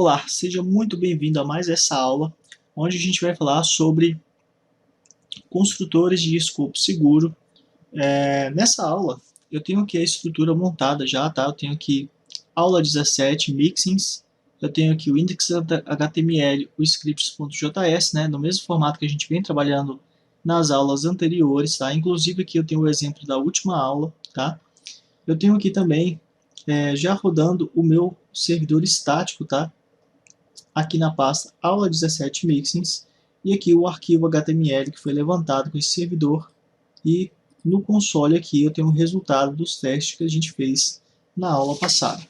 Olá, seja muito bem-vindo a mais essa aula, onde a gente vai falar sobre construtores de escopo seguro. Nessa aula, eu tenho aqui a estrutura montada já, tá? Eu tenho aqui aula 17, mixins, eu tenho aqui o index.html, o scripts.js, né? No mesmo formato que a gente vem trabalhando nas aulas anteriores, tá? Inclusive aqui eu tenho o exemplo da última aula, tá? Eu tenho aqui também, já rodando o meu servidor estático, tá? Aqui na pasta aula 17 mixins, e aqui o arquivo HTML que foi levantado com esse servidor, e no console aqui eu tenho o resultado dos testes que a gente fez na aula passada.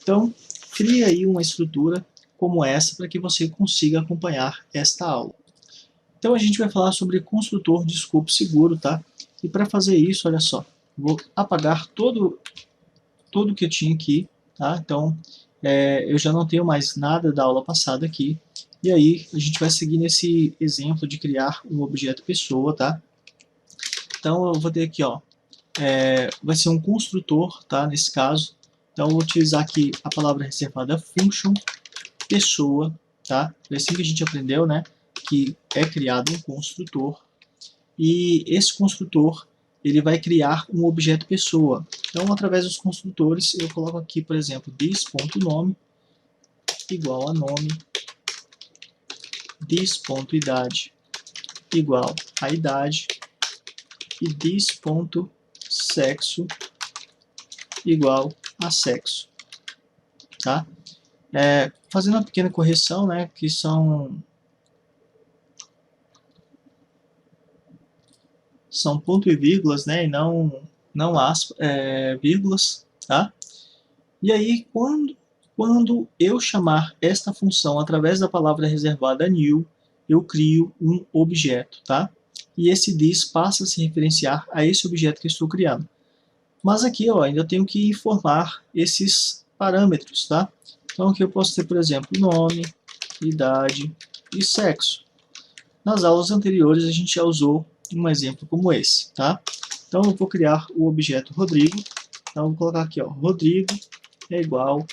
Então, cria aí uma estrutura como essa para que você consiga acompanhar esta aula. Então a gente vai falar sobre construtor de escopo seguro, tá? E para fazer isso, olha só, vou apagar todo que eu tinha aqui, tá? Então, eu já não tenho mais nada da aula passada aqui. E aí, a gente vai seguir nesse exemplo de criar um objeto pessoa, tá? Então, eu vou ter aqui, ó, vai ser um construtor, tá? Nesse caso. Então, eu vou utilizar aqui a palavra reservada function pessoa, tá? Foi assim que a gente aprendeu, né? Que é criado um construtor. E esse construtor, ele vai criar um objeto pessoa. Então, através dos construtores, eu coloco aqui, por exemplo, this.nome igual a nome, this.idade igual a idade e this.sexo igual a sexo. Tá? Fazendo uma pequena correção, né, que são ponto e vírgulas, né, e não vírgulas, tá? E aí, quando eu chamar esta função através da palavra reservada new, eu crio um objeto, tá? E esse this passa a se referenciar a esse objeto que eu estou criando. Mas aqui, ó, ainda tenho que informar esses parâmetros, tá? Então aqui eu posso ter, por exemplo, nome, idade e sexo. Nas aulas anteriores a gente já usou um exemplo como esse, tá? Então eu vou criar o objeto Rodrigo. Então eu vou colocar aqui, ó, Rodrigo é igual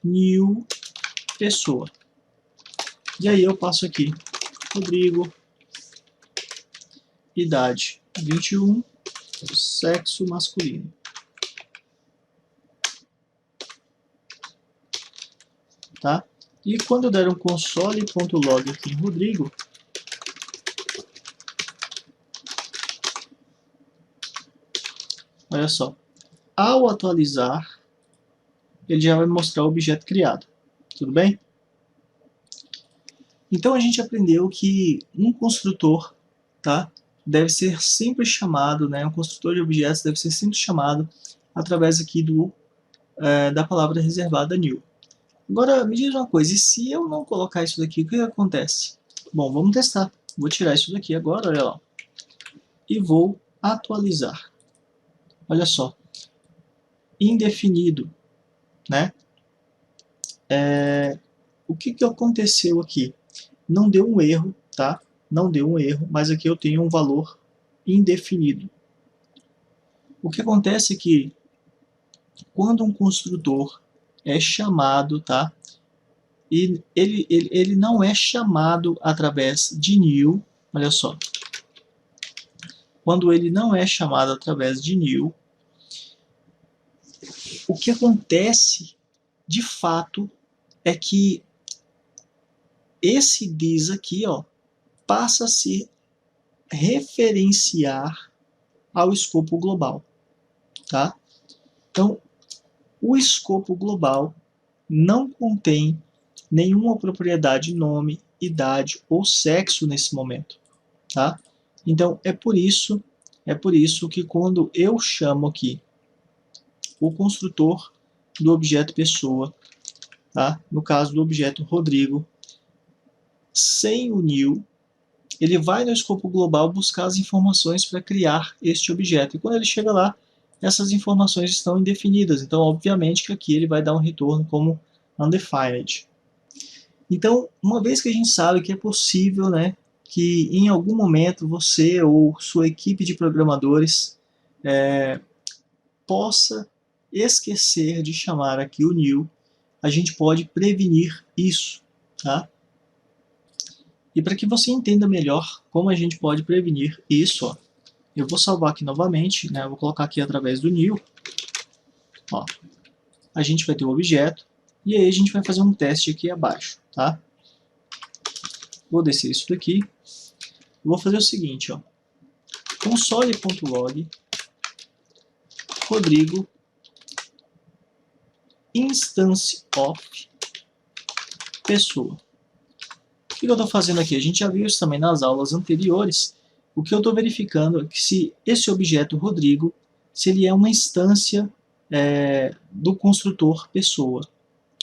new pessoa. E aí eu passo aqui Rodrigo, idade 21, sexo masculino. Tá? E quando eu der um console.log aqui em Rodrigo, olha só, ao atualizar, ele já vai mostrar o objeto criado. Tudo bem? Então a gente aprendeu que um construtor, tá, deve ser sempre chamado, né, um construtor de objetos deve ser sempre chamado através aqui da palavra reservada new. Agora me diz uma coisa, e se eu não colocar isso daqui, o que acontece? Bom, vamos testar. Vou tirar isso daqui agora, olha lá, e vou atualizar. Olha só, indefinido, né? O que aconteceu aqui? Não deu um erro, tá? Não deu um erro, mas aqui eu tenho um valor indefinido. O que acontece é que quando um construtor é chamado, tá? E ele não é chamado através de new, olha só. Quando ele não é chamado através de new, o que acontece de fato é que esse this aqui, ó, passa a se referenciar ao escopo global, tá? Então, o escopo global não contém nenhuma propriedade nome, idade ou sexo nesse momento, tá? Então, é por isso que quando eu chamo aqui o construtor do objeto pessoa, tá? No caso do objeto Rodrigo, sem o new, ele vai no escopo global buscar as informações para criar este objeto. E quando ele chega lá, essas informações estão indefinidas. Então, obviamente que aqui ele vai dar um retorno como undefined. Então, uma vez que a gente sabe que é possível, né, que em algum momento você ou sua equipe de programadores possa esquecer de chamar aqui o new, a gente pode prevenir isso, tá? E para que você entenda melhor como a gente pode prevenir isso, ó, eu vou salvar aqui novamente, né? Eu vou colocar aqui através do new, ó. A gente vai ter o objeto, e aí a gente vai fazer um teste aqui abaixo, tá? Vou descer isso daqui. Vou fazer o seguinte, ó. Console.log Rodrigo instance of pessoa. O que eu estou fazendo aqui? A gente já viu isso também nas aulas anteriores. O que eu estou verificando é que se esse objeto Rodrigo, se ele é uma instância do construtor pessoa.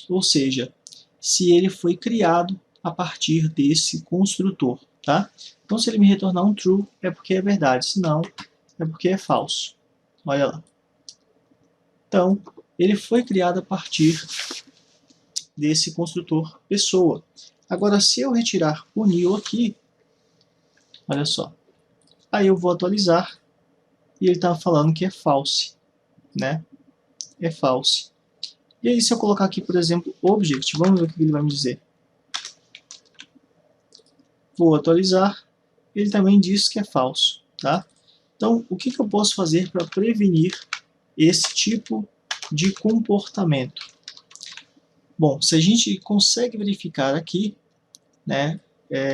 Ou seja, se ele foi criado a partir desse construtor, tá? Então, se ele me retornar um true, é porque é verdade, se não, é porque é falso. Olha lá. Então, ele foi criado a partir desse construtor pessoa. Agora, se eu retirar o new aqui, olha só, aí eu vou atualizar e ele está falando que é false, né? É false. E aí, se eu colocar aqui, por exemplo, object, vamos ver o que ele vai me dizer. Vou atualizar, ele também diz que é falso, tá? Então, o que eu posso fazer para prevenir esse tipo de comportamento? Bom, se a gente consegue verificar aqui, né,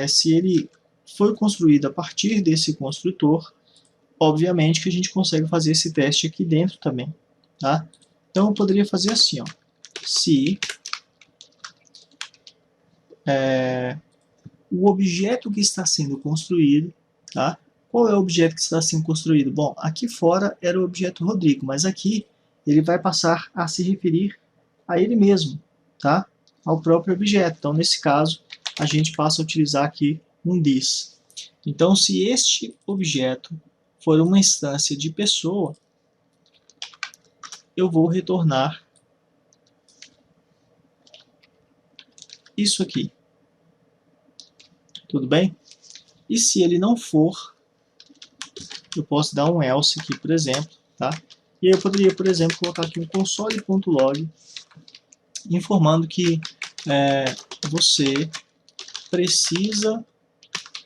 se ele foi construído a partir desse construtor, obviamente que a gente consegue fazer esse teste aqui dentro também, tá? Então, eu poderia fazer assim, ó, se o objeto que está sendo construído, tá? Qual é o objeto que está sendo construído? Bom, aqui fora era o objeto Rodrigo, mas aqui ele vai passar a se referir a ele mesmo, tá? Ao próprio objeto. Então, nesse caso, a gente passa a utilizar aqui um this. Então, se este objeto for uma instância de pessoa, eu vou retornar isso aqui. Tudo bem? E se ele não for, eu posso dar um else aqui, por exemplo, tá? E aí eu poderia, por exemplo, colocar aqui um console.log informando que você precisa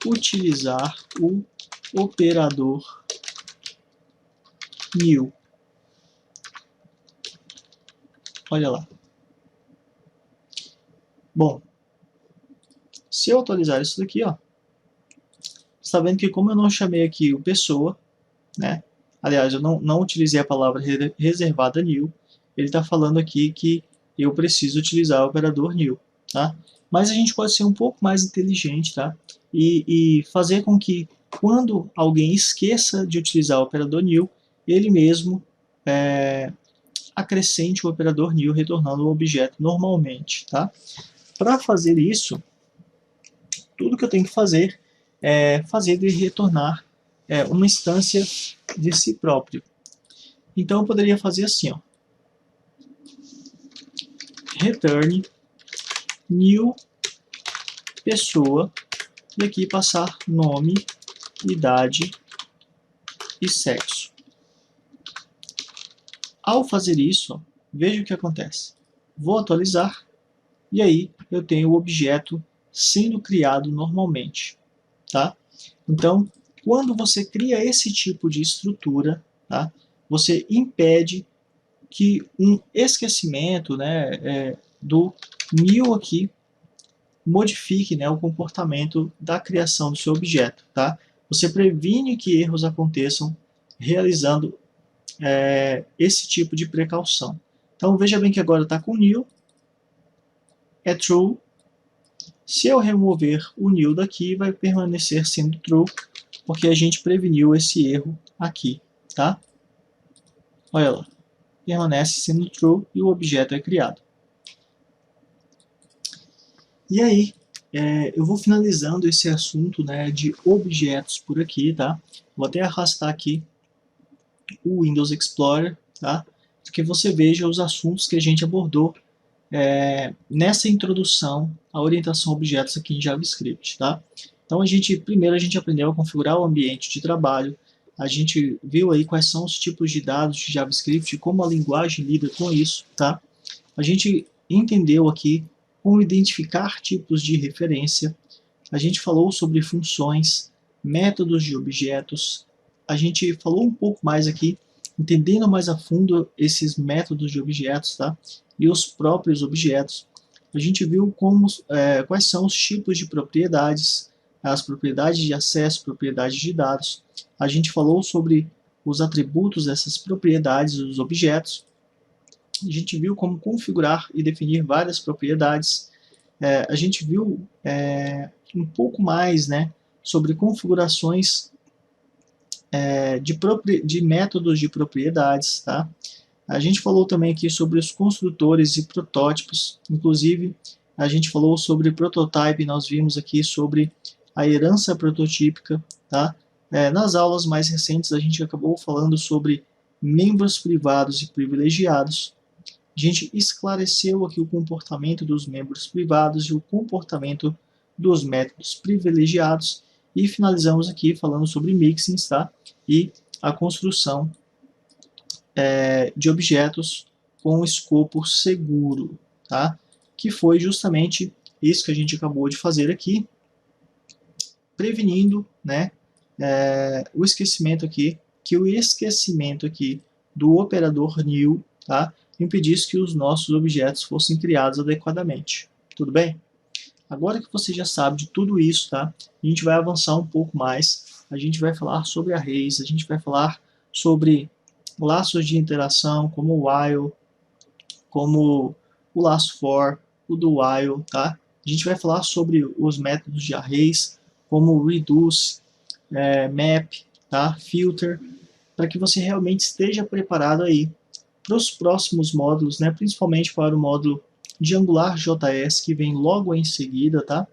utilizar o operador new. Olha lá. Bom, se eu atualizar isso daqui, ó, você está vendo que como eu não chamei aqui o pessoa, né? Aliás, eu não utilizei a palavra reservada new, ele está falando aqui que eu preciso utilizar o operador new, tá? Mas a gente pode ser um pouco mais inteligente, tá? E fazer com que quando alguém esqueça de utilizar o operador new, ele mesmo acrescente o operador new retornando o objeto normalmente, tá? Para fazer isso, tudo que eu tenho que fazer é fazer ele retornar uma instância de si próprio. Então eu poderia fazer assim, ó, return new pessoa e aqui passar nome, idade e sexo. Ao fazer isso, veja o que acontece. Vou atualizar e aí eu tenho o objeto sendo criado normalmente, tá? Então, quando você cria esse tipo de estrutura, tá? Você impede que um esquecimento, né, do new aqui modifique, né, o comportamento da criação do seu objeto, tá? Você previne que erros aconteçam realizando esse tipo de precaução. Então veja bem que agora está com new, é true. Se eu remover o new daqui, vai permanecer sendo true, porque a gente preveniu esse erro aqui, tá? Olha lá, permanece sendo true e o objeto é criado. E aí, eu vou finalizando esse assunto, né, de objetos por aqui, tá? Vou até arrastar aqui o Windows Explorer, tá? Para que você veja os assuntos que a gente abordou nessa introdução à orientação a objetos aqui em JavaScript, tá? Então, primeiro a gente aprendeu a configurar o ambiente de trabalho, a gente viu aí quais são os tipos de dados de JavaScript e como a linguagem lida com isso, tá? A gente entendeu aqui como identificar tipos de referência, a gente falou sobre funções, métodos de objetos, a gente falou um pouco mais aqui, entendendo mais a fundo esses métodos de objetos, tá? E os próprios objetos. A gente viu quais são os tipos de propriedades, as propriedades de acesso, propriedades de dados. A gente falou sobre os atributos dessas propriedades dos objetos. A gente viu como configurar e definir várias propriedades. A gente viu um pouco mais, né, sobre configurações de métodos de propriedades, tá? A gente falou também aqui sobre os construtores e protótipos, inclusive a gente falou sobre prototype, nós vimos aqui sobre a herança prototípica, tá? Nas aulas mais recentes a gente acabou falando sobre membros privados e privilegiados. A gente esclareceu aqui o comportamento dos membros privados e o comportamento dos métodos privilegiados e finalizamos aqui falando sobre mixins, tá? E a construção de objetos com escopo seguro, tá? Que foi justamente isso que a gente acabou de fazer aqui, prevenindo, né, o esquecimento aqui, do operador new, tá, impedisse que os nossos objetos fossem criados adequadamente. Tudo bem? Agora que você já sabe de tudo isso, tá, a gente vai avançar um pouco mais, a gente vai falar sobre arrays, a gente vai falar sobre laços de interação, como o while, como o laço for, o do while, tá? A gente vai falar sobre os métodos de arrays, como o reduce, map, tá? Filter, para que você realmente esteja preparado aí para os próximos módulos, né? Principalmente para o módulo de AngularJS, que vem logo em seguida, tá?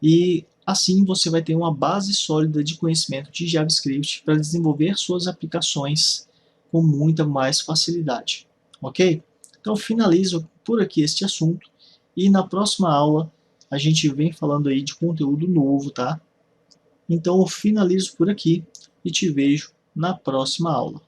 E assim você vai ter uma base sólida de conhecimento de JavaScript para desenvolver suas aplicações com muita mais facilidade, ok? Então finalizo por aqui este assunto e na próxima aula a gente vem falando aí de conteúdo novo, tá? Então eu finalizo por aqui e te vejo na próxima aula.